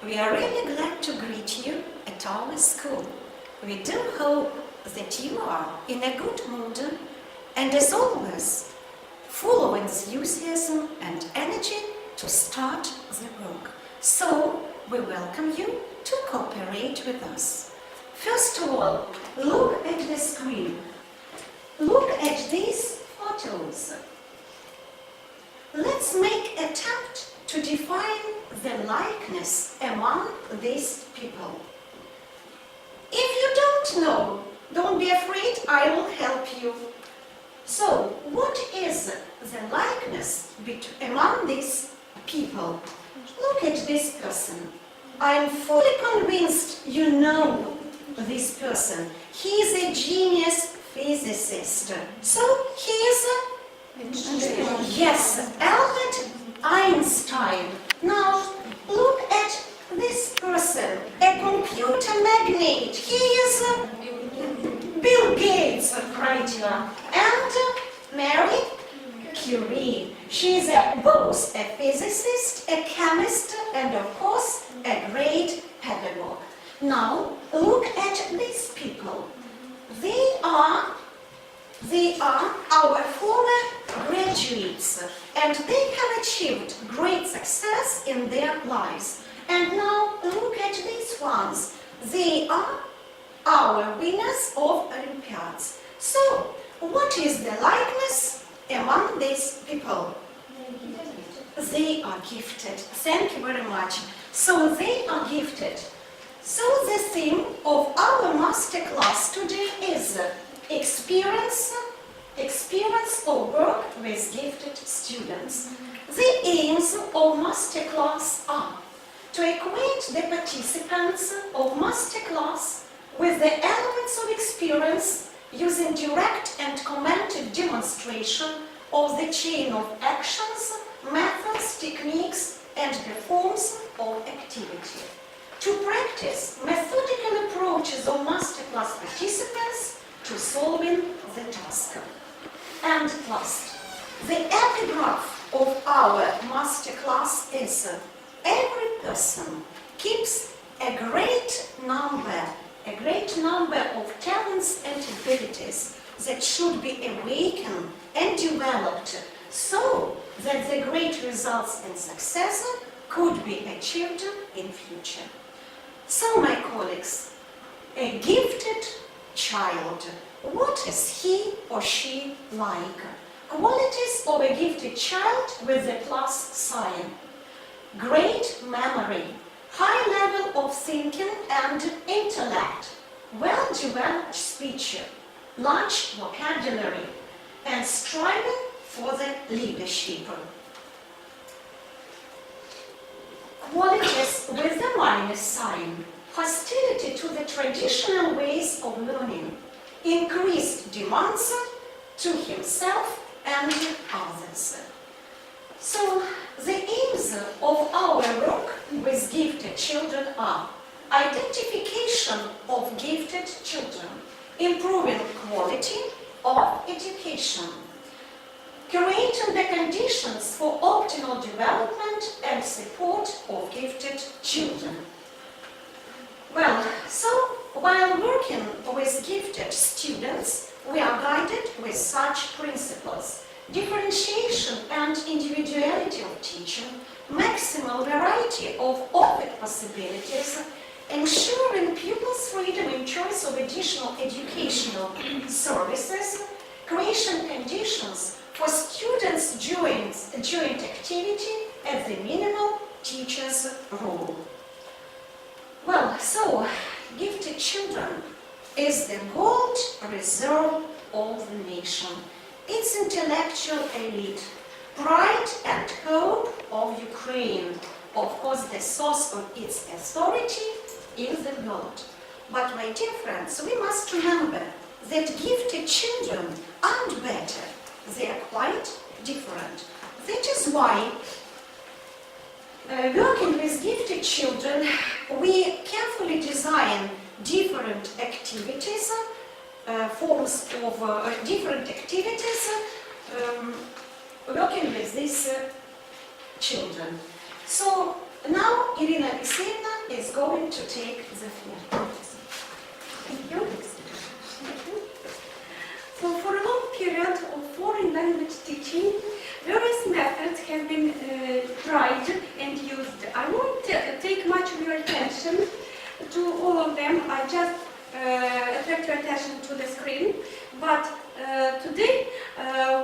We are really glad to greet you at our school. We do hope that you are in a good mood and, as always, full of enthusiasm and energy to start the work. So, we welcome you to cooperate with us. First of all, look at the screen. Look at these photos. Let's make an attempt to define the likeness among these people. If you don't know, don't be afraid, I will help you. So, what is the likeness among these people? Look at this person. I'm fully convinced you know this person. He is a genius physicist. So, he is yes, Albert Einstein. Now, look at this person, a computer magnate. He is Bill Gates, right here. And Marie Curie. She is both a physicist, a chemist, and of course, a great pedagogue. Now, look at these people. They are our former graduates, and they have achieved great success in their lives. And now look at these ones. They are our winners of Olympiads. So, what is the likeness among these people? They are gifted. Thank you very much. So, they are gifted. So, the theme of our master class today is experience or work with gifted students. The aims of masterclass are to acquaint the participants of masterclass with the elements of experience using direct and commented demonstration of the chain of actions, methods, techniques, and the forms of activity. To practice methodical approaches of masterclass participants to solving the task. And last, the epigraph of our masterclass is every person keeps a great number of talents and abilities that should be awakened and developed so that the great results and success could be achieved in future. So, my colleagues, a gifted child, what is he or she like? Qualities of a gifted child with the plus sign. Great memory, high level of thinking and intellect, well-developed speech, large vocabulary, and striving for the leadership. Qualities with the minus sign. Hostility to the traditional ways of learning, increased demands to himself and others. So, the aims of our work with gifted children are identification of gifted children, improving quality of education, creating the conditions for optimal development and support of gifted children. Well, so while working with gifted students, we are guided with such principles: differentiation and individuality of teaching, maximal variety of offered possibilities, ensuring pupils' freedom in choice of additional educational services, creation conditions For students' joint activity at the minimal teacher's role. Well, so, gifted children is the gold reserve of the nation. It's intellectual elite, pride and hope of Ukraine. Of course, the source of its authority is the world. But my dear friends, we must remember that gifted children aren't better. They are quite different. That is why, working with gifted children, we carefully design different activities, forms of different activities, working with these children. So now Irina Alexeyevna is going to take the floor. Thank you. So for a long period of foreign language teaching, various methods have been tried and used. I won't take much of your attention to all of them. I just attract your attention to the screen. But today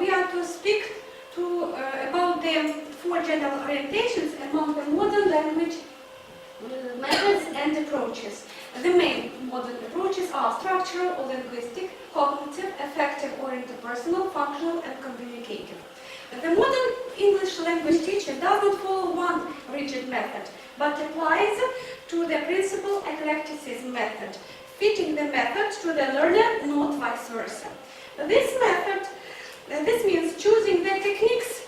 we are to speak about the four general orientations among the modern language methods and approaches. The main modern approaches are structural or linguistic, cognitive, affective or interpersonal, functional and communicative. The modern English language teacher does not follow one rigid method, but applies to the principal eclecticism method, fitting the method to the learner, not vice versa. This means choosing the techniques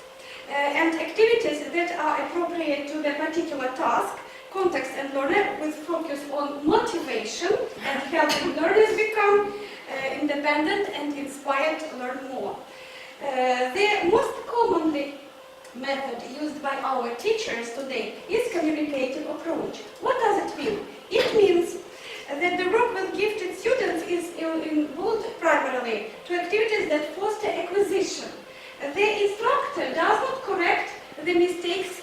and activities that are appropriate to the particular task, context and learner, with focus on motivation and helping learners become independent and inspired to learn more. The most commonly method used by our teachers today is communicative approach. What does it mean? It means that the work with gifted students is involved primarily to activities that foster acquisition. The instructor does not correct the mistakes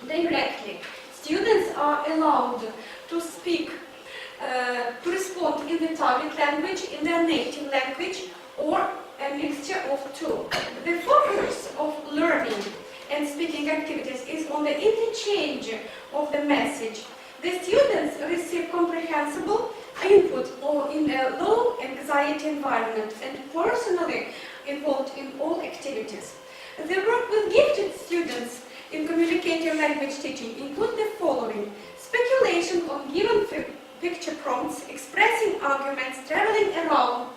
directly. Students are allowed to speak, to respond in the target language, in their native language, or a mixture of two. The focus of learning and speaking activities is on the interchange of the message. The students receive comprehensible input in a low anxiety environment and personally involved in all activities. The work with gifted students in communicative language teaching include the following: speculation on given picture prompts, expressing arguments, traveling around,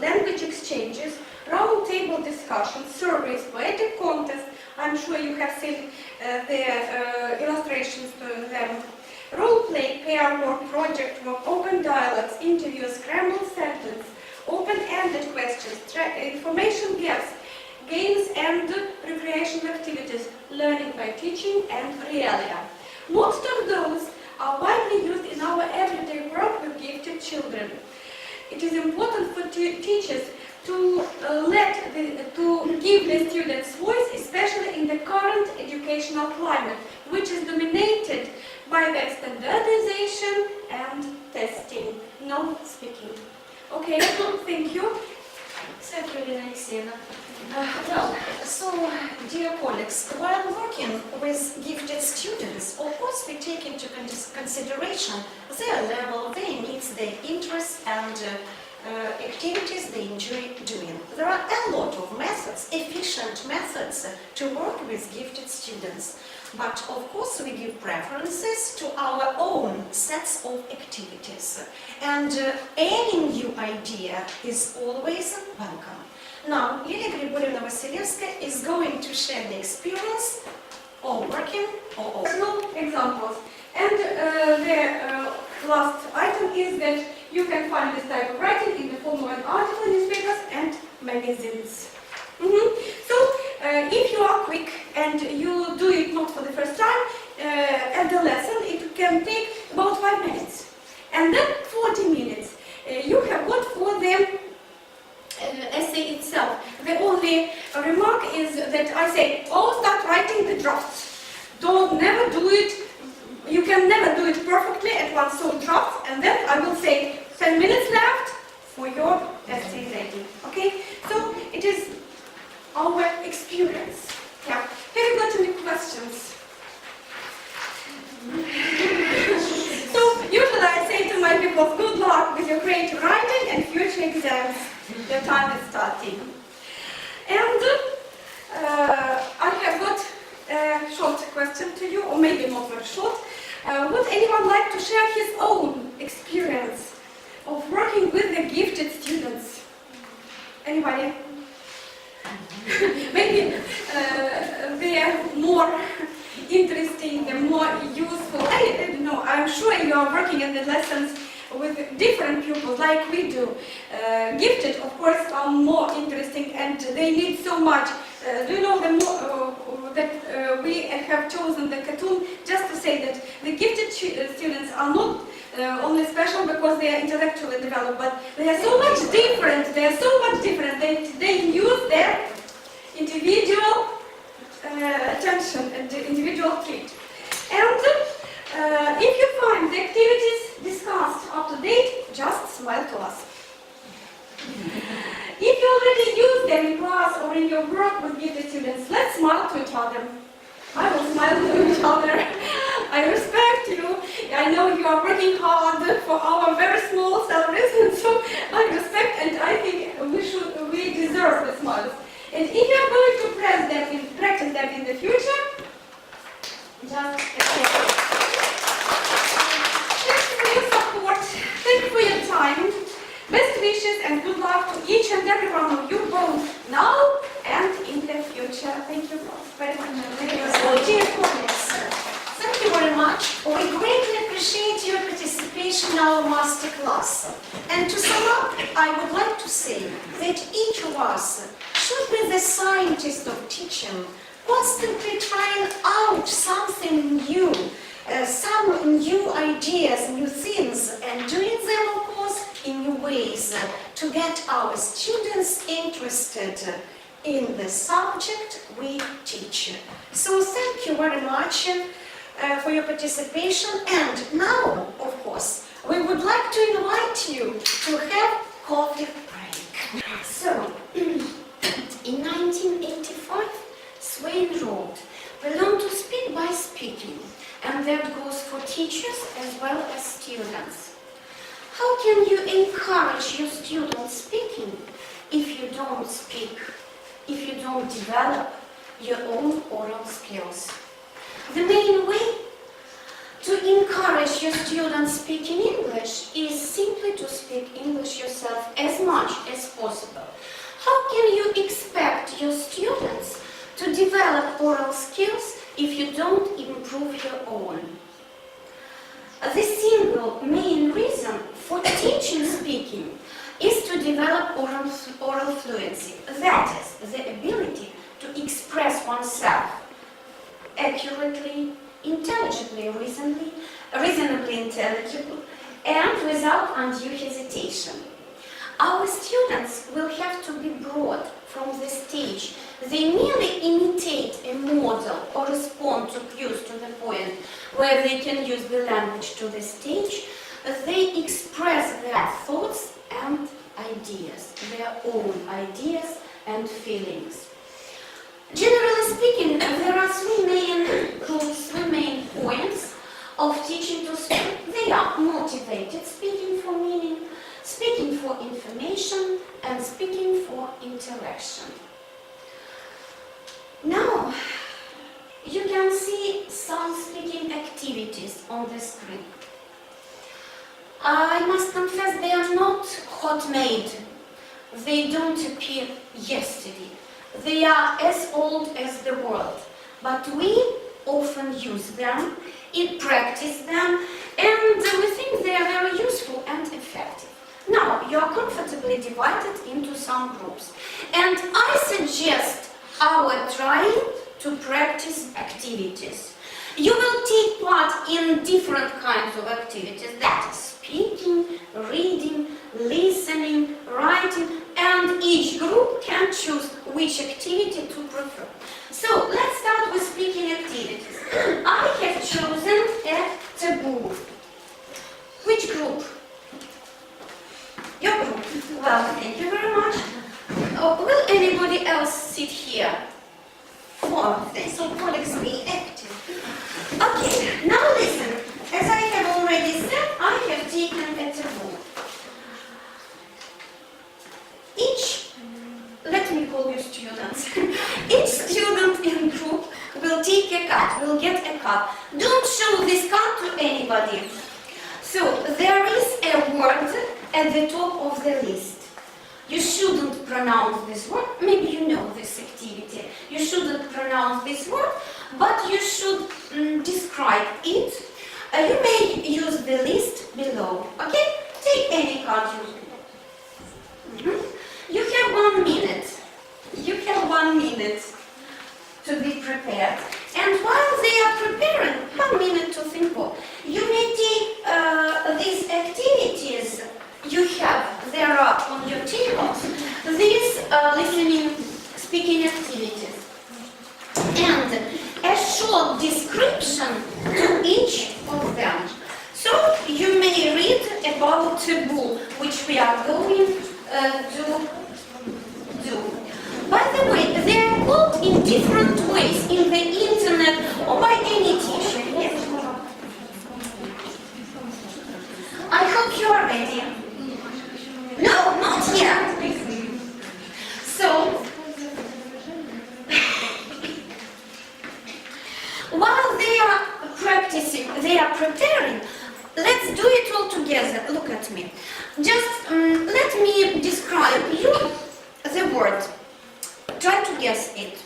language exchanges, round table discussions, surveys, poetic contests. I'm sure you have seen the illustrations to them. Role play, pair work, project work, open dialogues, interviews, scrambled sentence, open-ended questions, information gaps, games and recreational activities, learning by teaching, and realia. Most of those are widely used in our everyday work with gifted children. It is important for teachers to give the students voice, especially in the current educational climate, which is dominated by the standardization and testing. No speaking. Okay, thank you. Thank you, Irina Alexeyevna. Well, so, dear colleagues, while working with gifted students, of course we take into consideration their level, their needs, their interests, and activities they enjoy doing. There are a lot of methods, efficient methods, to work with gifted students. But of course we give preferences to our own sets of activities. And any new idea is always welcome. Now, Lilia Grigorьевna-Vasilevskaya is going to share the experience of working or personal examples. And the last item is that you can find this type of writing in the form of an article in newspapers and magazines. So, if you are quick and you do it not for the first time, at the lesson it can take about 5 minutes. And then 40 minutes. You have got for the essay itself. The only remark is that I say, oh, start writing the drafts. Never do it. You can never do it perfectly at once, so drafts, and then I will say 10 minutes left for your essay ready. Okay? So it is exams. The time is starting. And I have got a short question to you, or maybe not very short. Would anyone like to share his own experience of working with the gifted students? Anybody? Maybe they are more interesting, they're more useful. I don't know, I'm sure you are working in the lessons with different pupils like we do. Gifted, of course, are more interesting and they need so much. Do you know that we have chosen the cartoon just to say that the gifted students are not only special because they are intellectually developed, but they are so much different. They are so much different. They use their individual attention and the individual treat. And if you find the activities discussed up to date, just smile to us. If you already use them in class or in your work with gifted students, let's smile to each other. I will smile to each other. I respect you. I know you are working hard for our very small salaries, and so I respect and I think we deserve the smiles. And if you are going to practice them in the future, just thanks for your support, thank you for your time. Best wishes and good luck to each and every one of you, both now and in the future. Thank you very much. Dear colleagues, thank you very much. We greatly appreciate your participation in our master class. And to sum up, I would like to say that each of us should be the scientist of teaching, constantly trying out something new, some new ideas, new things, and doing them, of course, in new ways to get our students interested in the subject we teach. So thank you very much for your participation. And now, of course, we would like to invite you to have coffee break. So, in 1985, Swain wrote, "We learn to speak by speaking," and that goes for teachers as well as students. How can you encourage your students speaking if you don't speak, if you don't develop your own oral skills? The main way to encourage your students speaking English is simply to speak English yourself as much as possible. How can you expect your students to develop oral skills if you don't improve your own? The single main reason for teaching speaking is to develop oral fluency. That is, the ability to express oneself accurately, intelligibly, reasonably intelligibly, and without undue hesitation. Our students will have to be brought from the stage they merely imitate a model or respond to cues to the point where they can use the language to the stage. They express their thoughts and ideas, their own ideas and feelings. Generally speaking, there are three main points of teaching to speak. They are motivated speaking for meaning, speaking for information, and speaking for interaction. Now, you can see some speaking activities on the screen. I must confess they are not hot-made. They don't appear yesterday. They are as old as the world, but we often use them, practice them, and we think they are very useful and effective. Now, you are comfortably divided into some groups, and I suggest our trying to practice activities. You will take part in different kinds of activities, that is speaking, reading, listening, writing, and each group can choose which activity to prefer. So let's start with speaking activities. I have chosen a taboo. Which group? Your group. Well, thank you very much. Will anybody else sit here? So colleagues, be active. Okay, now listen. As I have already said, I have taken a taboo. me call you students. Each student in group will take a card, will get a card. Don't show this card to anybody. So there is a word at the top of the list. You shouldn't pronounce this word. Maybe you know this activity. You shouldn't pronounce this word, but you should describe it. You may use the list below. Okay? Take any card you want. You have 1 minute. You have 1 minute to be prepared. And while they are preparing, 1 minute to think of. You may take these activities you have there on your tables, these listening, speaking activities, and a short description to each of them. So you may read about a book which we are going to do. By the way, they are called in different ways in the internet or by any teacher. Yes. I hope you are ready. No, not yet. So, while they are practicing, they are preparing, let's do it all together. Look at me. Just let me describe you the word. Try to guess it.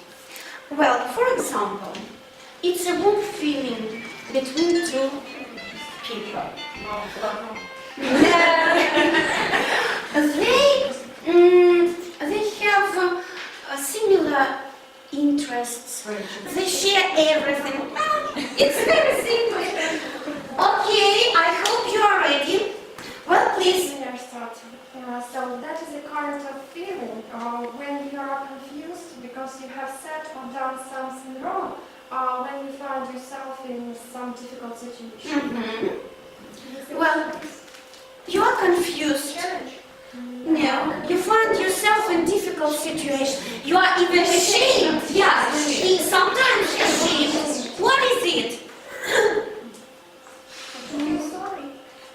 Well, for example, it's a warm feeling between two people. They have similar interests. They share everything. It's very simple. Okay, I hope you are ready. Well, please. We are starting. So that is a kind of feeling when you are confused because you have said or done something wrong, when you find yourself in some difficult situation. Well, you are confused. No, you find yourself in difficult situation. You are even ashamed. Yeah, sometimes ashamed. What is it? Sorry.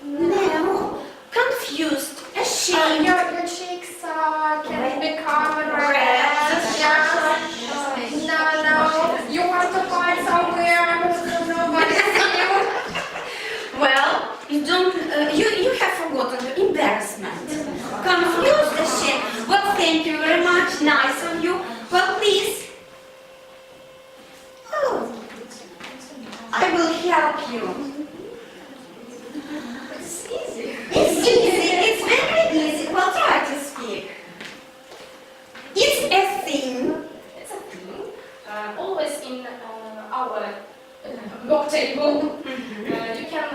No, confused, ashamed. Your cheeks can become red. No. You want to find somewhere so nobody sees you. Well, you don't. You have forgotten the embarrassment. Confused, ashamed. Well, thank you very much. Nice of you. Well, please. Oh, I will help you. It's easy. It's easy. It's very easy. Well, try to speak. It's a thing. It's a thing. Always in our work table, you can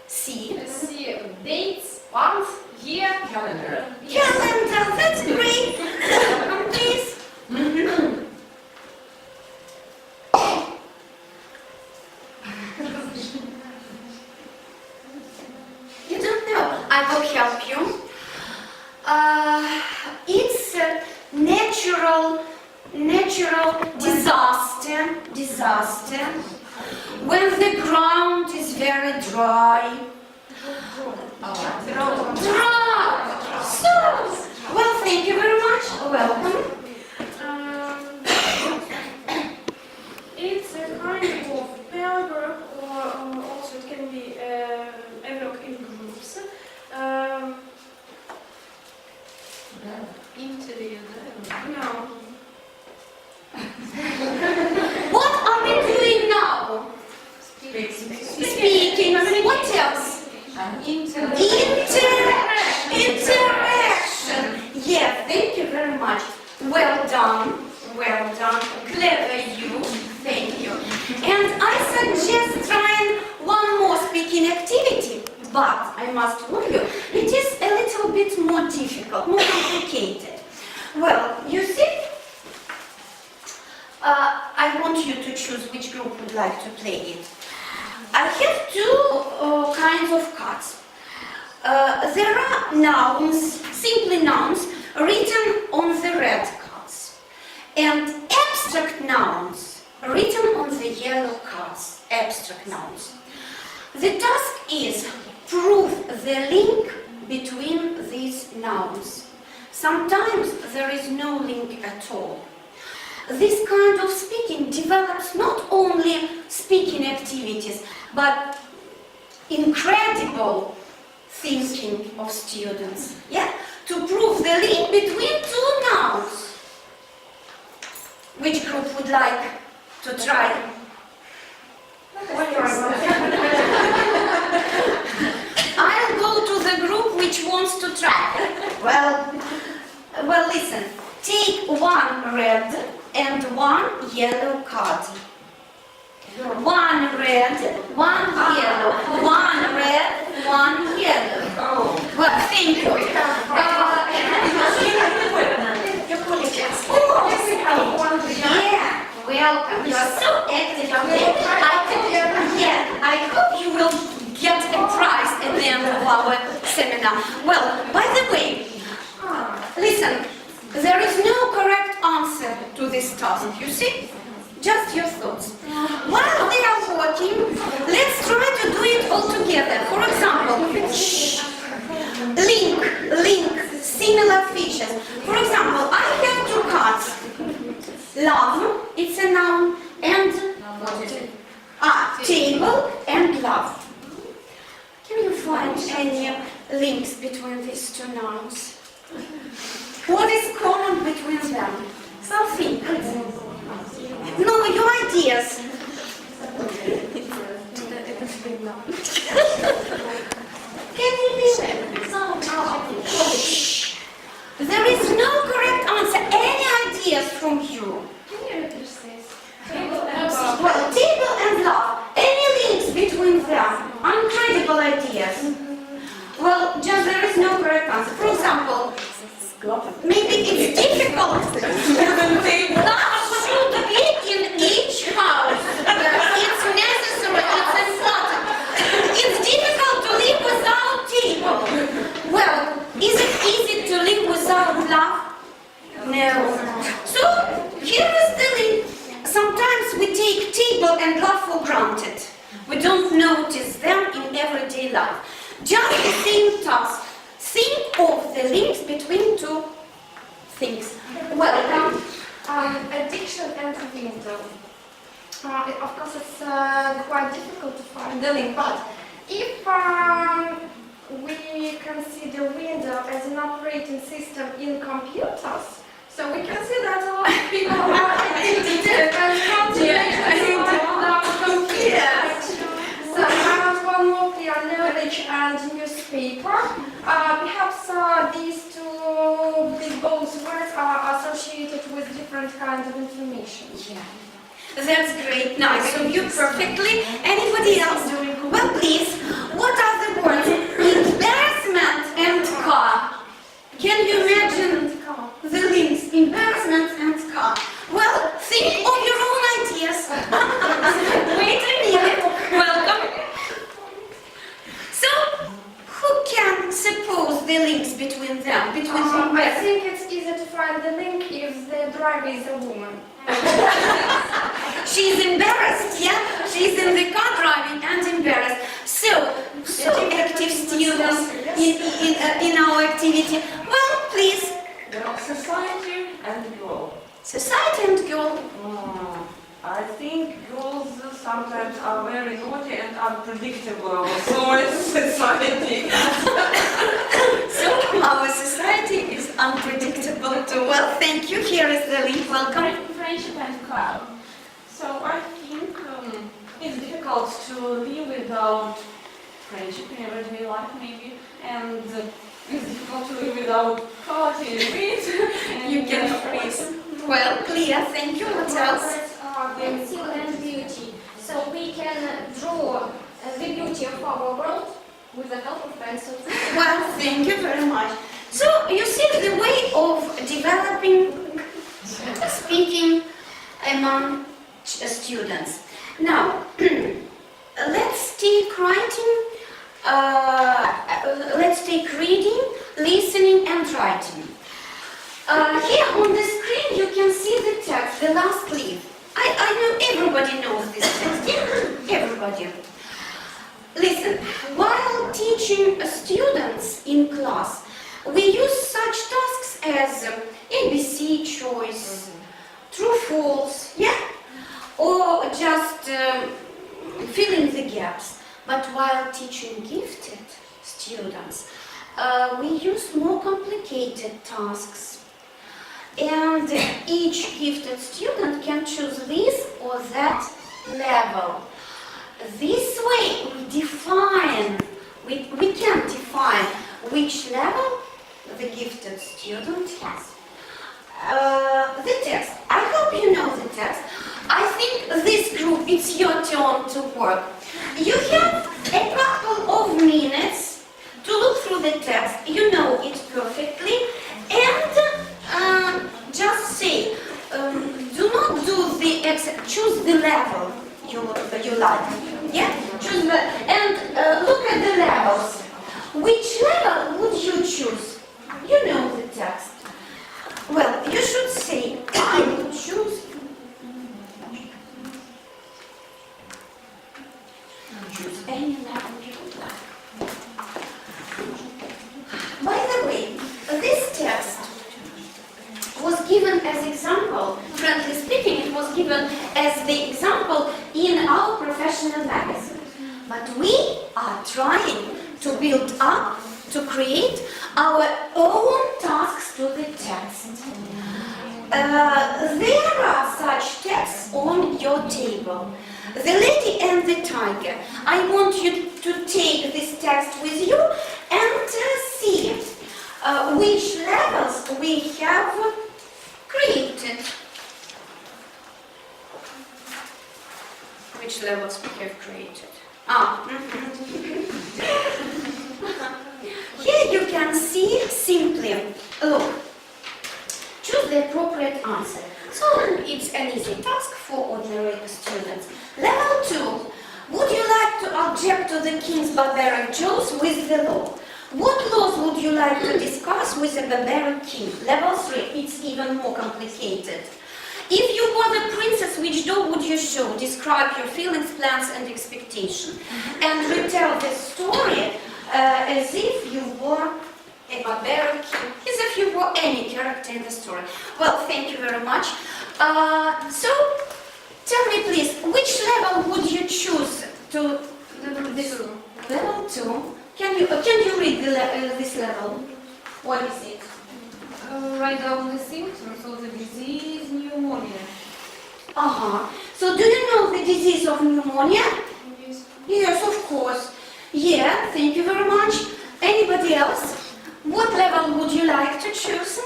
See. see dates, month, year, calendar. Calendar. That's great. Please. You don't know. I will help you. It's a natural disaster. When the ground is very dry. Dry. So, well, thank you very much. Welcome. It's a kind of paragraph, or also it can be a work in groups. Interview. No. What are we doing now? Speaking. What else? Interaction. Yeah, thank you very much. Well done. Clever you. Thank you. And I suggest trying one more speaking activity. But I must warn you, it is a little bit more difficult, more complicated. Well, you see, I want you to choose which group would like to play it. I have two kinds of cards. There are nouns, simply nouns, written on the red cards, and abstract nouns written on the yellow cards, abstract nouns. The task is prove the link between these nouns. Sometimes there is no link at all. This kind of speaking develops not only speaking activities, but incredible thinking of students. Yeah? To prove the link between two nouns. Which group would like to try? I'll go to the group which wants to try. Well, listen. Take one red and one yellow card. One red, one yellow. One red, one yellow. Well, thank you. Yeah, welcome. You are so active today. I hope you will get a prize at the end of our seminar. Well, by the way, listen, there is no correct answer to this task, you see? Just your thoughts. While they are working, let's try to do it all together. For example, link, similar features. For example, I have two cards. Love, it's a noun, and table and love. Can you find any links between these two nouns? What is common between them? Something. No, your ideas. Can you be? There is no correct answer. Any ideas from you? Can you repeat this? Well, table and love. Any links between them? Incredible ideas. Well, just there is no correct answer. For example, maybe it's difficult. Love should be in each house. It's necessary, it's important. It's difficult to live without table. Well, is it easy to live without love? No. So, here is the link. Sometimes we take table and love for granted. We don't notice them in everyday life. Just the same task. Think of the links between two things. Well, Addiction and window. Of course, it's quite difficult to find the link, but if we consider window as an operating system in computers, so we can see that a lot of people are addicted and concentrated on computers. So one more clear knowledge and newspaper. Perhaps these two big both words are associated with different kinds of information. yeah. That's great. Nice. So you perfectly. Anybody else? Well, please. What are the words? Embarrassment and car. Can you imagine the links? Embarrassment and car. Well, think of your own ideas. Wait a minute. Welcome. So, who can suppose the links between them? I think it's easy to find the link if the driver is a woman. She's embarrassed, yeah? She's in the car driving and embarrassed. So active students in our activity. Well, please. Society and girl. Society and girl. I think girls sometimes are very naughty and unpredictable. So is society. So our society is unpredictable too. Well, thank you. Here is the link. Welcome. Friendship and crowd. So I think it's difficult to live without friendship in everyday life, maybe, and it's difficult to live without quality read. You can freeze. Well, clear. Thank you. What else? Pencil and beauty. So we can draw the beauty of our world with the help of pencil. Well, thank you very much. So you see the way of developing speaking among students. Now, let's take writing. Let's take reading, listening, and writing. Here on the screen you can see the text, the last leaf. I know everybody knows this text. Yeah, everybody. Listen, while teaching students in class, we use such tasks has ABC choice, true, false, yeah? Or just fill in the gaps. But while teaching gifted students, we use more complicated tasks. And each gifted student can choose this or that level. This way we can define which level the gifted student has. The text. I hope you know the text. I think this group, it's your turn to work. You have a couple of minutes to look through the text. You know it perfectly. And just say, do not do the exam, choose the level you like. Yeah? Choose the, and look at the levels. Which level would you choose? You know the text. Well, you should say, I would choose. Choose any level you would like. By the way, this text was given as example, frankly speaking, it was given as the example in our professional magazine. But we are trying to build up, to create our own tasks to the text. There are such texts on your table. The Lady and the Tiger. I want you to take this text with you and see which levels we have created. Which levels we have created. Here you can see simply, look, choose the appropriate answer. So it's an easy task for ordinary students. Level 2, would you like to object to the king's barbaric jokes with the law? What laws would you like to discuss with a barbaric king? Level 3, it's even more complicated. If you were the princess, which dog would you show? Describe your feelings, plans, and expectations. And retell the story as if you were a barbaric king, as if you were any character in the story. Well, thank you very much. So, tell me please, which level would you choose to this level 2? Can you read this level? What is it? Write down the symptoms of the disease pneumonia. So do you know the disease of pneumonia? Yes. Yes, of course. Yeah, thank you very much. Anybody else? What level would you like to choose?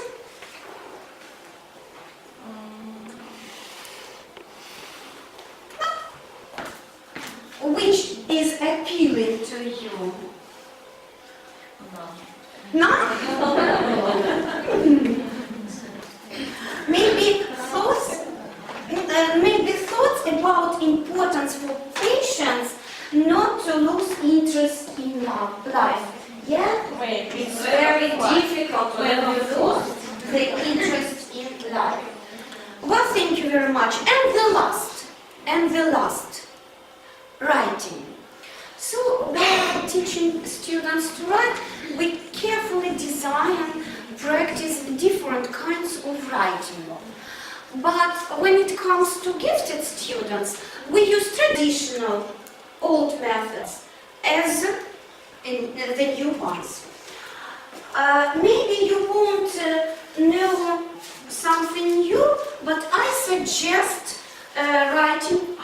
Which is appealing to you? No? Maybe thoughts about importance for patients not to lose interest in life. Yeah? It's very difficult when you lose the interest in life. Well, thank you very much. And the last, writing. So, while teaching students to write, we carefully design, practice different kinds of writing. But when it comes to gifted students, we use traditional old methods as in the new ones. Maybe you won't know something new, but I suggest writing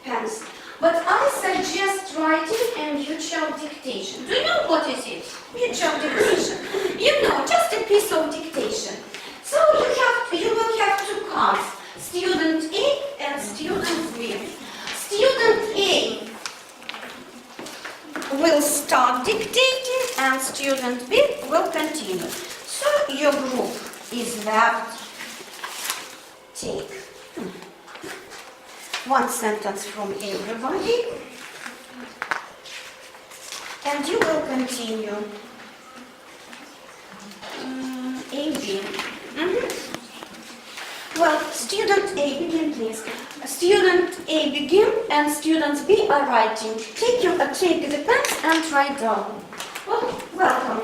pens. But I suggest writing and mutual dictation. Do you know what is it? Mutual dictation. You know, just a piece of dictation. So you will have two cards, student A and student B. Student A will start dictating and student B will continue. So your group is that. Take one sentence from everybody and you will continue. A, B. Well, student A, begin please. Student A begin and students B are writing. Take the pens and write down. Well, welcome.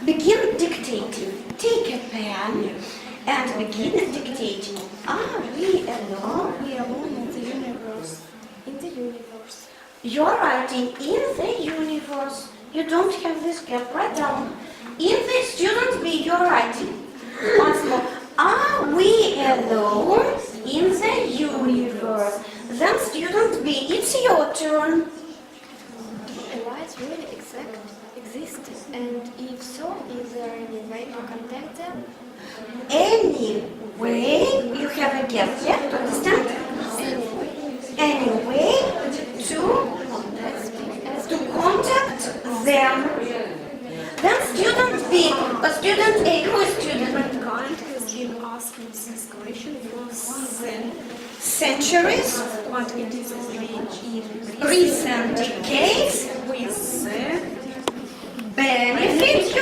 Begin dictating. Take a pen and begin dictating. Are we alone? We are alone in the universe. In the universe. You're writing in the universe. You don't have this gap. Write down. In the student B, you're writing. Once more. Are we alone in the universe? Then student B, it's your turn. Lights really exist, and if so, is there any way to contact them? Anyway, you have a gap. Yeah, to understand? Anyway, to contact them. Then student B, student A, who is student? Mankind has been asking this question for Centuries. but it is in Recent decades. with Benefit,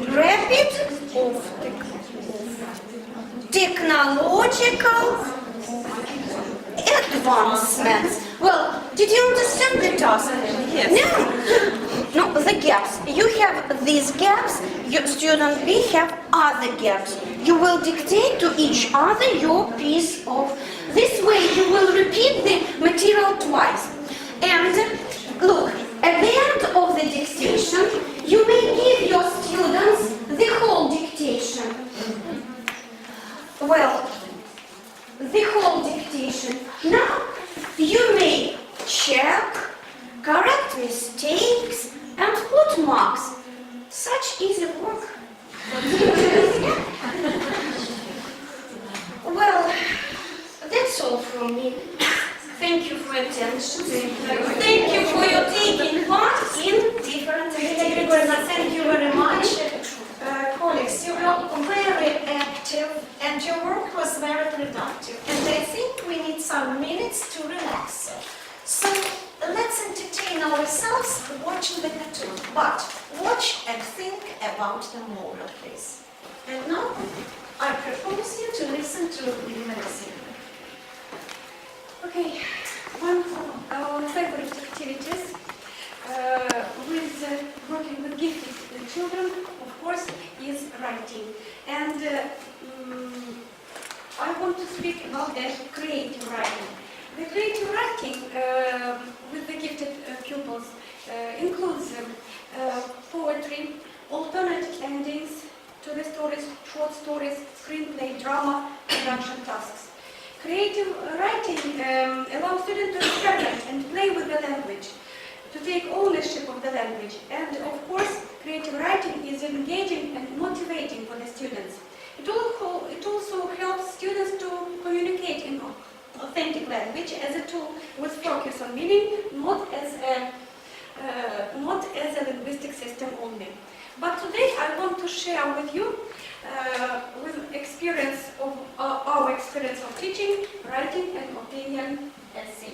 rapid technological advancements. Well, did you understand the task? Yes. No, the gaps. You have these gaps, your student B have other gaps. You will dictate to each other your piece of... This way you will repeat the material twice. And look, at the end of the dictation, you may give your students the whole dictation. Well, the whole dictation. Now, you may check, correct mistakes, and put marks. Such easy work. Well, that's all from me. Thank you for your attention. Thank you for your taking part in different activities. Thank you very much. Colleagues, you were very active and your work was very productive. And I think we need some minutes to relax. So let's entertain ourselves watching the cartoon. But watch and think about the moral, please. And now I propose you to listen to Gimnazia. Okay, one of our favorite activities with working with gifted children, of course, is writing. And I want to speak about the creative writing. The creative writing with the gifted pupils includes poetry, alternate endings to the stories, short stories, screenplay, drama, production tasks. Creative writing allows students to experiment and play with the language, to take ownership of the language. And of course, creative writing is engaging and motivating for the students. It also helps students to communicate in authentic language as a tool with focus on meaning, not as a linguistic system only. But today I want to share with you with experience of our experience of teaching, writing, and opinion essay.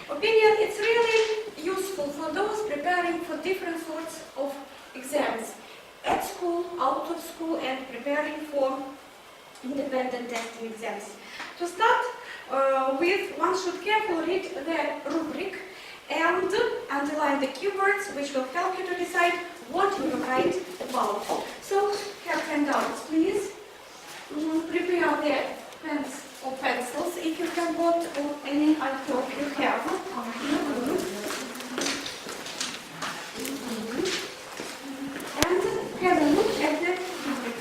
Opinion is really useful for those preparing for different sorts of exams at school, out of school, and preparing for independent testing exams. To start with, one should carefully read the rubric and underline the keywords which will help you to decide what you will write about. So, have handouts, please. Prepare the pens or pencils if you have got any. I hope you have. And have a look at the rubric.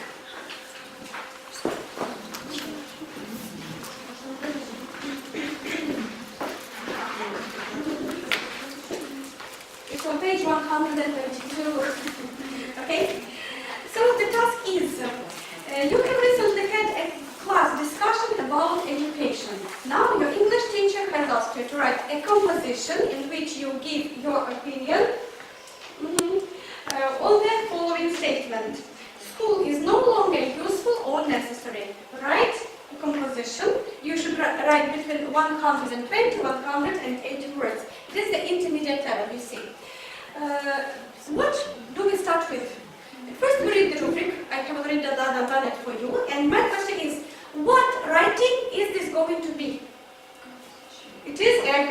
It's on page 122. Okay? So the task is, you have recently had a class discussion about education. Now your English teacher has asked you to write a composition in which you give your opinion on the following statement. School is no longer useful or necessary. Write a composition. You should write between 120 and 180 words. This is the intermediate level, you see. What do we start with? First we read the rubric. I have already done it for you. And my question is, what writing is this going to be? It It is a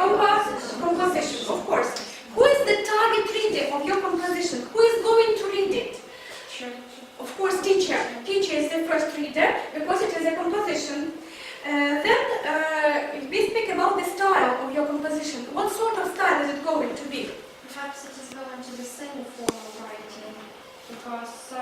composition, of course. Who is the target reader of your composition? Who is going to read it? Of course, teacher. Teacher is the first reader because it is a composition. Then we speak about the style of your composition. What sort of style is it going to be? Perhaps it is going to be semi-formal writing, because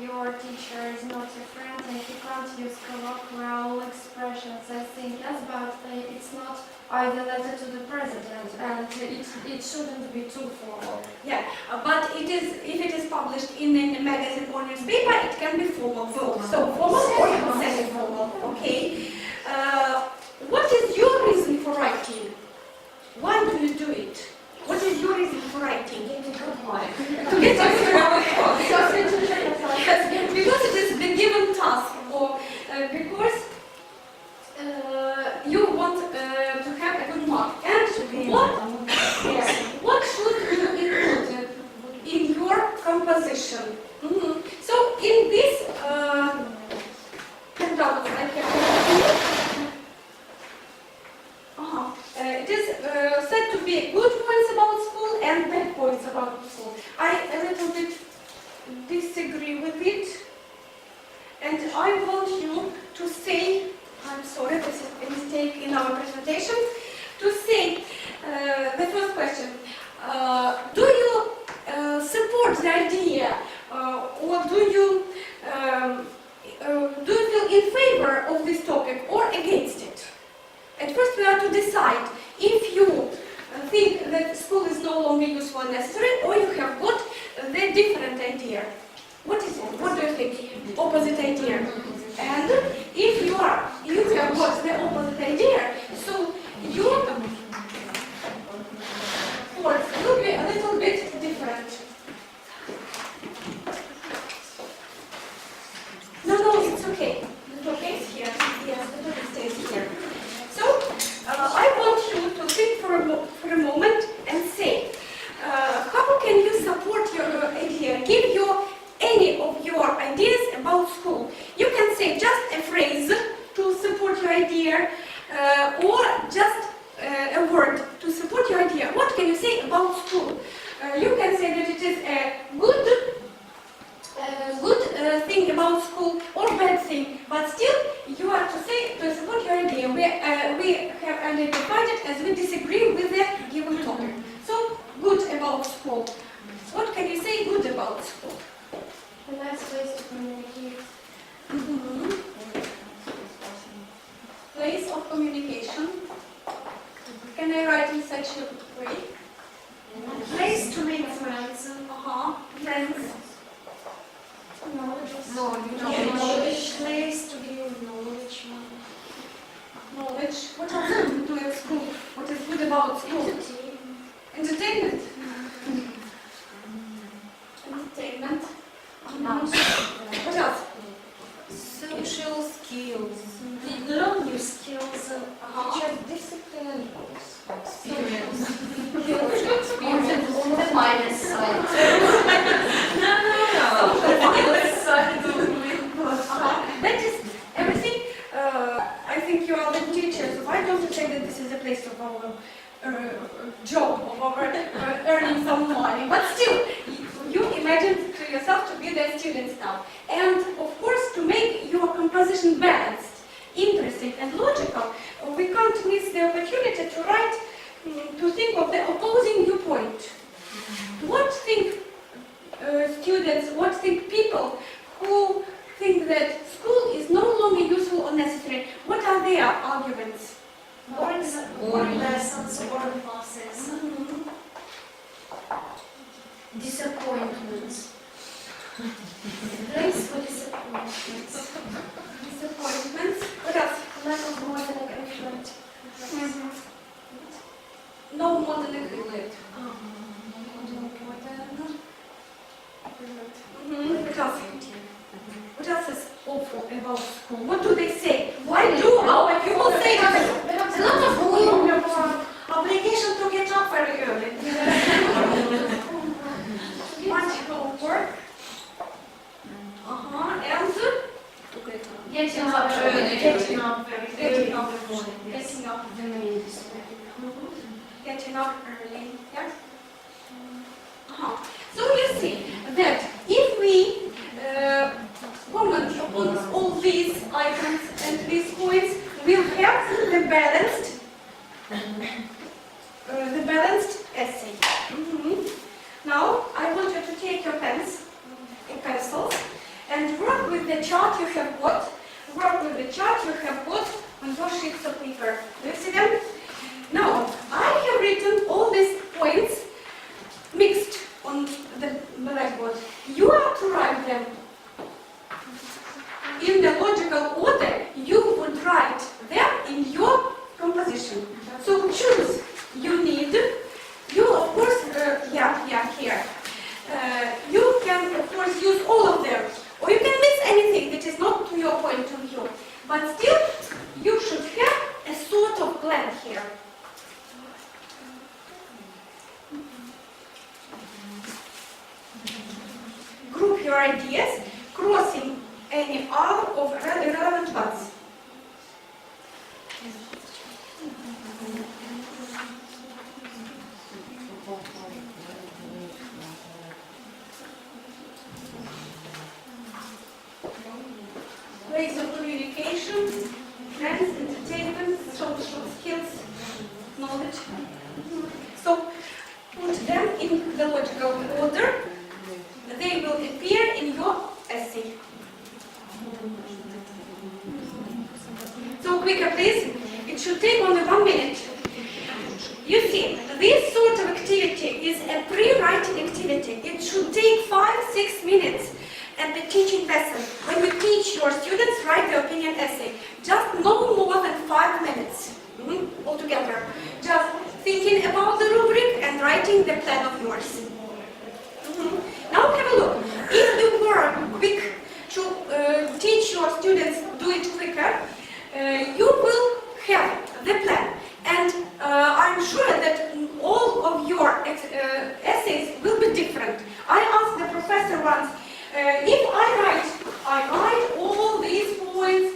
your teacher is not your friend and you can't use colloquial expressions, I think, yes, but it's not either letter to the president, and it shouldn't be too formal. Yeah, but it is, if it is published in a magazine or newspaper, it can be formal both. So formal or semi-formal, okay. What is your reason for writing? Why do you do it? What is your reason for writing? To get yes, because it is the given task, or because you want to have a good mark. And what should you include in your composition? So in this handout I have it is said to be good points about school and bad points about school. I a little bit disagree with it, and I want you to say, I'm sorry, this is a mistake in our presentation, to say the first question. Do you support the idea, or do you feel in favor of this topic or against it? At first we are to decide if you think that school is no longer useful and necessary, or you have got the different idea. What is it? What do you think? Opposite idea. And if you have got the opposite idea, so your thoughts will be a little bit different. No, it's okay. The topic is here. Yes, the topic stays here. So, I want you to think for a moment and say, how can you support your idea? Give any of your ideas about school. You can say just a phrase to support your idea, or just a word to support your idea. What can you say about school? You can say that it is a good thing about school or bad thing, but still you are to say to support your idea. We have identified it as we disagree with the given topic. So good about school. What can you say good about school? A nice place to communicate. Place of communication. Can I write in such a way? Place to make friends. Friends. Knowledge. Place to give knowledge. Knowledge. What else do you do at school? What is good about school? Entertainment. Entertainment. What else? Social skills. Learn new skills. Teacher discipline and rules. Experience. The minus side. That is everything. I think you are the teachers. Why don't you say that this is a place of our job, of our earning some money? But still, you imagine to yourself to be the students now. And of course, to make your composition balanced, interesting and logical, we can't miss the opportunity to write, to think of the opposing viewpoint. What think students, what think people who think that school is no longer useful or necessary? What are their arguments? Boring lessons, boring classes. Disappointments. Place for disappointments. Disappointments. What else? Lack of modern equipment. No modern equipment. What else? What else is awful about school? What do they say? Why do our people say that? A lot of homework, obligation to get up very early. Much homework. And Getting up early. Getting up very early in the morning. getting up. The main discipline. getting up early. Yeah? So you see that if we comment upon all these items and these points, we'll have the balanced essay. Now, I want you to take your pens or pencils and work with the chart you have got. Work with the chart you have got on your sheets of paper. Do you see them? Now, I have written all these points mixed on the blackboard. You are to write them in the logical order you would write them in your composition. So choose. You of course, here. You can of course use all of them, or you can miss anything that is not to your point of view. But still, you should have a sort of plan here. Group your ideas, crossing any arc of relevant ones. Ways of communication, friends, entertainment, social skills, knowledge. So put them in the logical order. They will appear in your essay. So quicker please, it should take only 1 minute. You see, this sort of activity is a pre-writing activity. It should take 5-6 minutes at the teaching lesson. When you teach your students, write the opinion essay. Just no more than 5 minutes altogether. Just thinking about the rubric and writing the plan of yours. Now have a look. If you were quick to teach your students do it quicker, you will have the plan. And I'm sure that all of your essays will be different. I asked the professor once, if I write all these points,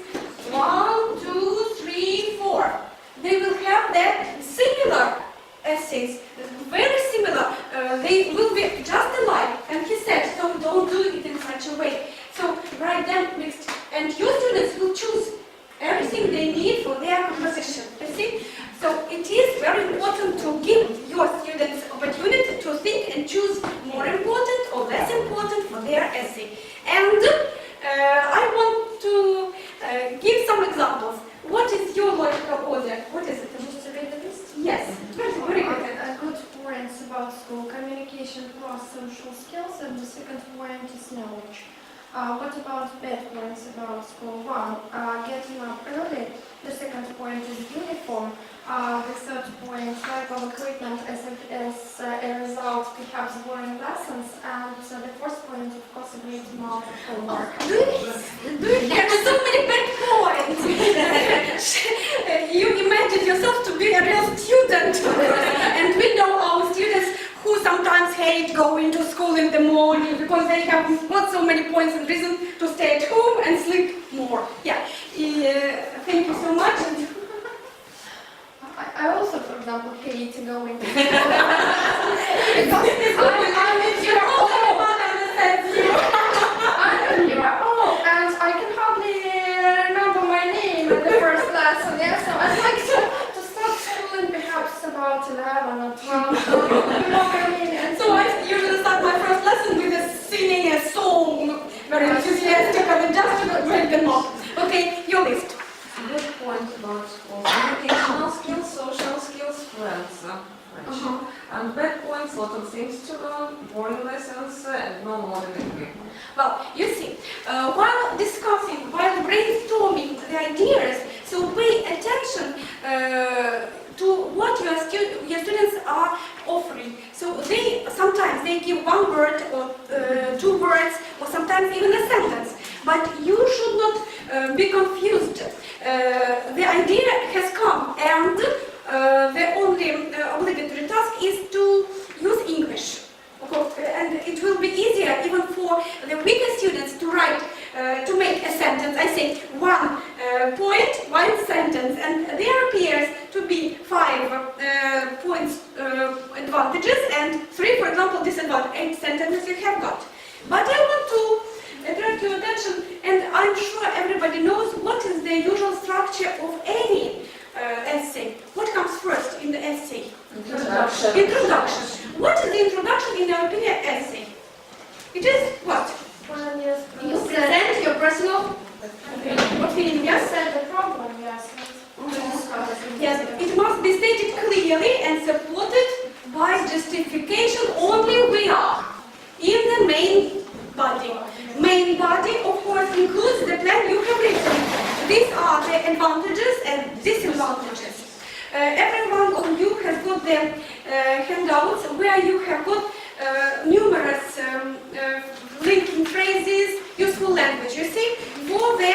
1, 2, 3, 4, they will have that similar essays, very similar. They will be just alike. And he said, so don't do it in such a way. So write them mixed. And your students will choose everything they need for their composition. You see? So it is very important to give your students opportunity to think and choose more important or less important for their essay. And I want to give some examples. What is your logical order? What is it? Just to read the list? Yes, very good. Good points about school communication plus social skills, and the second point is knowledge. What about bad points about school? 1, getting up early. The second point is uniform. The third point, lack of equipment as a result, perhaps boring lessons. And the fourth point, of course, a great amount of homework. Do you have so many bad points? You imagine yourself to be a real student. And we know our students who sometimes hate going to school in the morning because they have not so many points and reason to stay at home and sleep more. Yeah. Thank you so much. I also, for example, hate going to school. Because you're also one understands you. And I can hardly remember my name in the first lesson. Yeah, so I'd like to start schooling perhaps about 11 or 12. You know what I mean? And So I usually start my first lesson with singing a song, very enthusiastically, just to break them up. Okay, your list. Good point about school. Educational skills, social skills, friends. And bad points, lot of things to learn, boring lessons, and no modern equipment. Well, you see, while discussing, while brainstorming the ideas, so pay attention to what your students are offering. So sometimes they give 1 word or 2 words, or sometimes even a sentence. But you should not be confused. The idea has come, and the only obligatory task is to use English. And it will be easier even for the weaker students to write, to make a sentence. I say 1 point, 1 sentence, and there appears to to be 5 points advantages and 3, for example, disadvantages, 8 sentences you have got. But I want to attract your attention, and I'm sure everybody knows what is the usual structure of any essay. What comes first in the essay? Introduction. Introduction. What is the introduction in your opinion essay? It is what? When You present your personal opinion, you yes? said the problem, yes. Yes, it must be stated clearly and supported by justification only we are in the main body. Main body, of course, includes the plan you have written. These are the advantages and disadvantages. Every one of you has got the handouts where you have got numerous linking phrases, useful language, you see, for the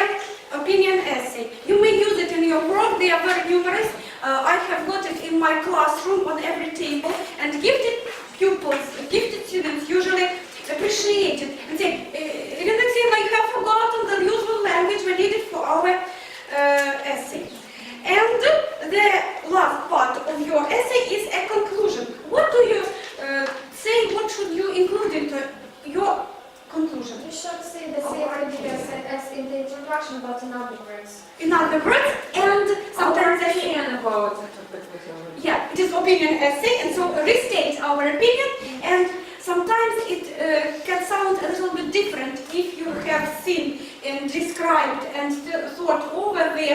opinion essay. You may use it in your work, they are very numerous. I have got it in my classroom on every table, and gifted pupils, gifted students usually appreciate it and say, Irina Alexeyevna, you have forgotten the useful language we needed for our essay. And the last part of your essay is a conclusion. What do you say, what should you include into your conclusion? You should say the same ideas as in the introduction, but in other words. In other words, and sometimes Our opinion about it. yeah, it is opinion essay, and so restate our opinion, and sometimes it can sound a little bit different if you have seen and described and thought over the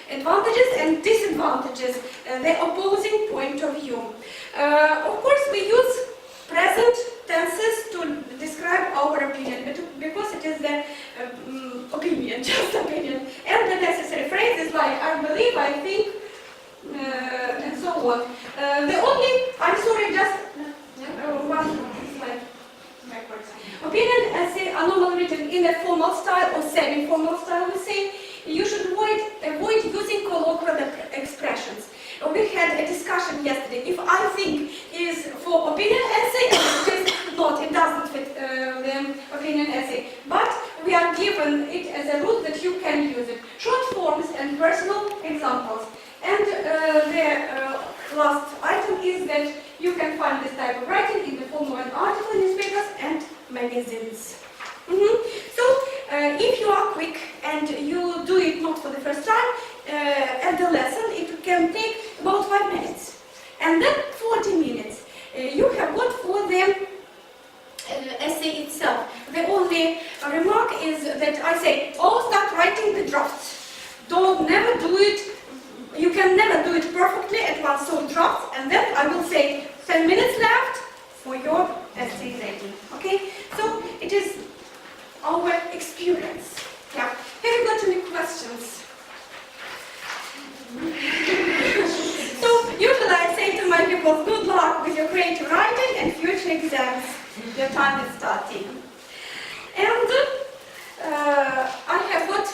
advantages and disadvantages, the opposing point of view. Of course, we use present tenses to describe our opinion, because it is the opinion, just opinion, and the necessary phrases like I believe, I think, and so on. I'm sorry, just one slide backwards. Opinion essay are normally written in a formal style or semi-formal style, we say. You should avoid using colloquial expressions. We had a discussion yesterday. If I think is for opinion essay, it is not, it doesn't fit the opinion essay. But we are given it as a rule that you can use it. Short forms and personal examples. And the last item is that you can find this type of writing in the form of an article in newspapers and magazines. So, if you are quick and you do it not for the first time, at the lesson it can take about 5 minutes. And then 40 minutes. You have got for the essay itself. The only remark is that I say, start writing the drafts. Don't never do it. You can never do it perfectly at once, so drafts, and then I will say 10 minutes left for your essay ready. Okay? So it is our experience. Yeah. Have you got any questions? So usually I say to my people, good luck with your creative writing and future exams. Your time is starting. And I have got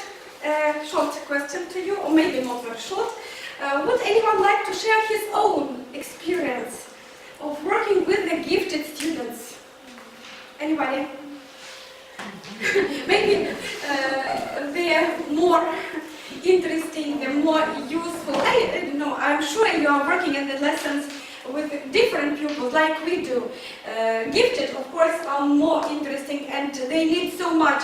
a short question to you, or maybe not very short. Would anyone like to share his own experience of working with the gifted students? Anybody? Maybe they are more interesting, they're more useful. I don't know, I'm sure you are working in the lessons with different pupils like we do. Gifted, of course, are more interesting and they need so much.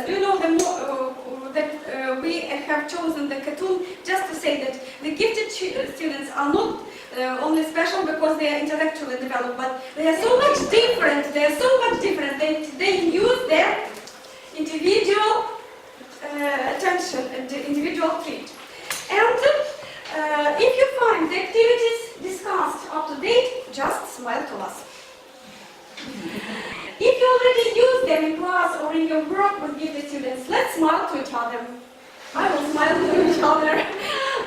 Do you know that we have chosen the cartoon just to say that the gifted students are not only special because they are intellectually developed, but they are so much different. They are so much different. They use their individual attention and the individual treat. And if you find the activities discussed up to date, just smile to us. If you already use them in class or in your work with gifted students, let's smile to each other. I will smile to each other.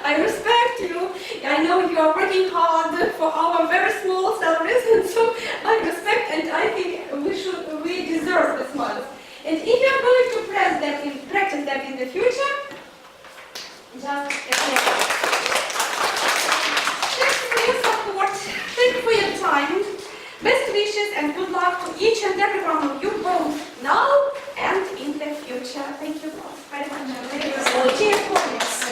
I respect you. I know you are working hard for our very small salaries, and so I respect and I think we deserve the smiles. And if you are going to practice them in the future, just thanks for your support, thank you for your time. Best wishes and good luck to each and every one of you, both now and in the future. Thank you both very much. Dear colleagues,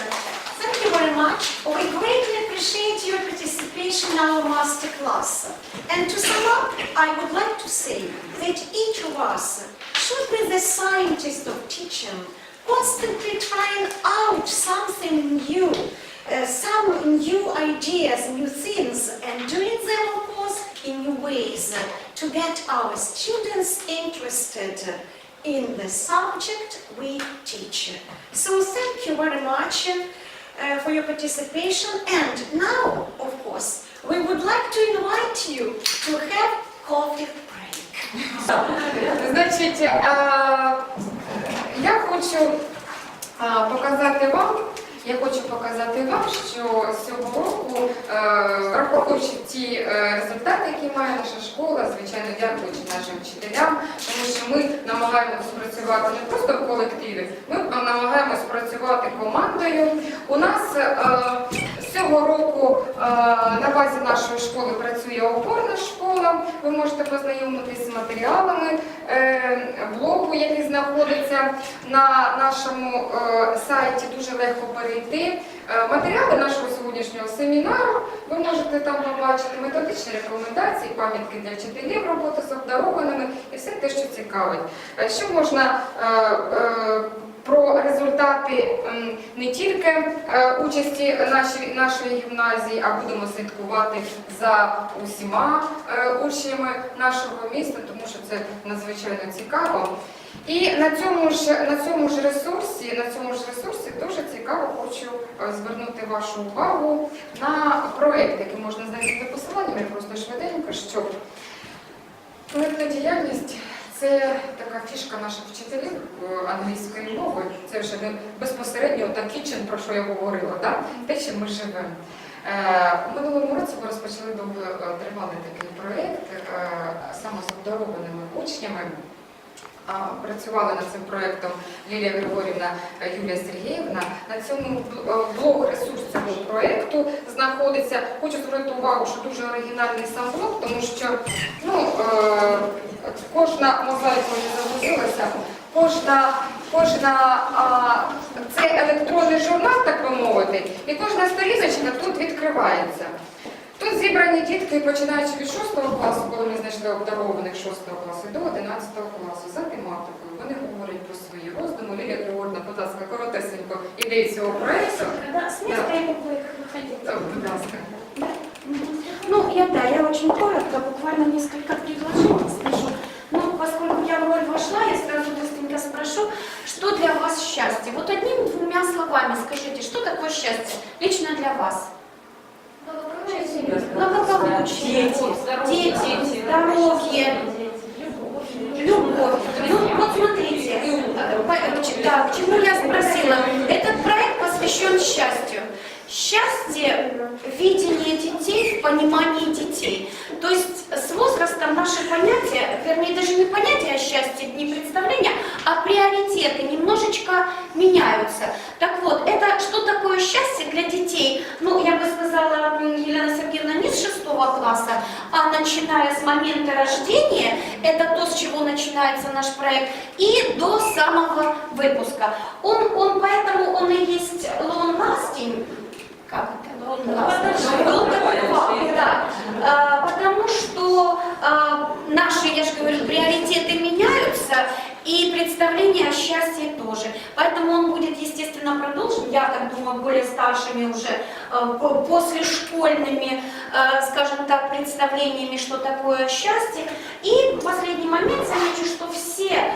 thank you very much. We greatly appreciate in our master class. And to sum up, I would like to say that each of us should be the scientist of teaching, constantly trying out something new, some new ideas, new things, and doing them, of course, in new ways to get our students interested in the subject we teach. So thank you very much for your participation, and now, of course, we would like to invite you to have coffee break. Значить, я хочу показати вам, що з цього року, враховуючи ті результати, які має наша школа, звичайно, дякуючи нашим вчителям, тому що ми намагаємося працювати не просто в колективі, ми намагаємося працювати командою. У нас з цього року на базі нашої школи працює опорна школа. Ви можете познайомитися з матеріалами блогу, який знаходиться на нашому сайті, дуже легко перейти. Матеріали нашого сьогоднішнього семінару ви можете там побачити, методичні рекомендації, пам'ятки для вчителів, роботи з обдарованими і все те, що цікавить. Що можна про результати не тільки участі нашої гімназії, а будемо слідкувати за усіма учнями нашого міста, тому що це надзвичайно цікаво. І на цьому ж ресурсі дуже цікаво хочу звернути вашу увагу на проєкт, який можна знайти за посиланням, я просто швиденько, що проєктна діяльність – це така фішка наших вчителів англійської мови, це вже не безпосередньо та кічен, про що я говорила, да? Те, чим ми живемо. У минулому році ми розпочали довготривалий такий проєкт саме з обдарованими учнями. Працювали над цим проєктом Лілія Григорівна, Юлія Сергіївна. На цьому блог-ресурс цього проєкту знаходиться. Хочу звернути увагу, що дуже оригінальний сам блог, тому що кожна мозаїка не загрузилася, це електронний журнал, так би мовити, і кожна сторіночка тут відкривається. Тут зібрані дітки, починаючи від 6 класу, коли ми знайшли обдарованих 6 класу, до 11 класу за тематикою. Вони говорять про свої роздуми. Лілія Григорівна, будь ласка, коротесенько ідеї цього проєкту. С места я могу их выходить. Будь ласка. Ну, я очень коротко, буквально несколько предложений скажу. Но поскольку я в роль вошла, я сразу быстренько спрошу, что для вас счастье? Вот одним-двумя словами скажите, что такое счастье лично для вас? Благополучие, дети, здоровье, любовь. Ну, вот смотрите, да, к чему я спросила. Этот проект посвящен счастью. Счастье в видении детей, в понимании детей. То есть с возрастом наши понятия, вернее даже не понятия о счастье, не представления, а приоритеты немножечко меняются. Так вот, это что такое счастье для детей? Ну, я бы сказала, Елена Сергеевна, не с 6 класса, а начиная с момента рождения, это то, с чего начинается наш проект, и до самого выпуска. Поэтому он и есть long-lasting. Как это? Да. Потому что наши, я же говорю, приоритеты меняются, и представление о счастье тоже. Поэтому он будет, естественно, продолжен, я так думаю, более старшими уже, послешкольными, скажем так, представлениями, что такое счастье. И в последний момент замечу, что все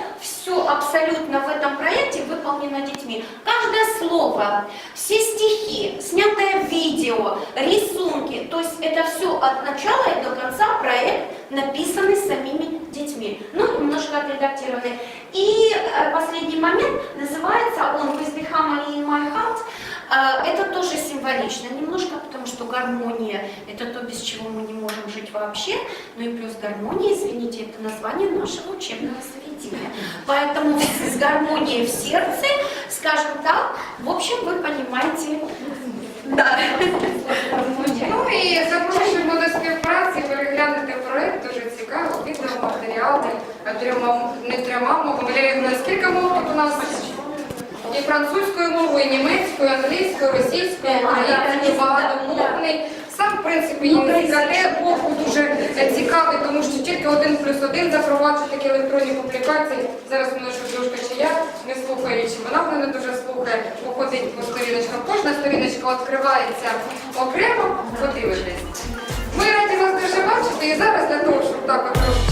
абсолютно в этом проекте выполнено детьми. Каждое слово, все стихи, снятое видео, рисунки, то есть это все от начала и до конца проект написанный самими детьми, ну, немножко отредактированный. И последний момент, называется он «With the Harmony in my heart». Это тоже символично, немножко, потому что гармония – это то, без чего мы не можем жить вообще, ну и плюс гармония, извините, это название нашего учебного заведения. Поэтому с гармонией в сердце, скажем так, в общем, вы понимаете. Да. Ну і запрошуємо до співпраці, переглянути проєкт, дуже цікаво, відеоматеріали, не трьома мовами. Скільки мов тут у нас? І французькою мовою, і німецькою, і англійською, російською, українською, багатомовний. Сам принципі, ІКТ блоку дуже цікавий, тому що тільки 1+1 запроваджує такі електронні публікації. Зараз у наша дружка чи я не слухає, чи вона мене дуже слухає, походить по сторіночкам. Кожна сторіночка відкривається окремо, подивитись. Ми раді вас дуже бачити і зараз для того, щоб так от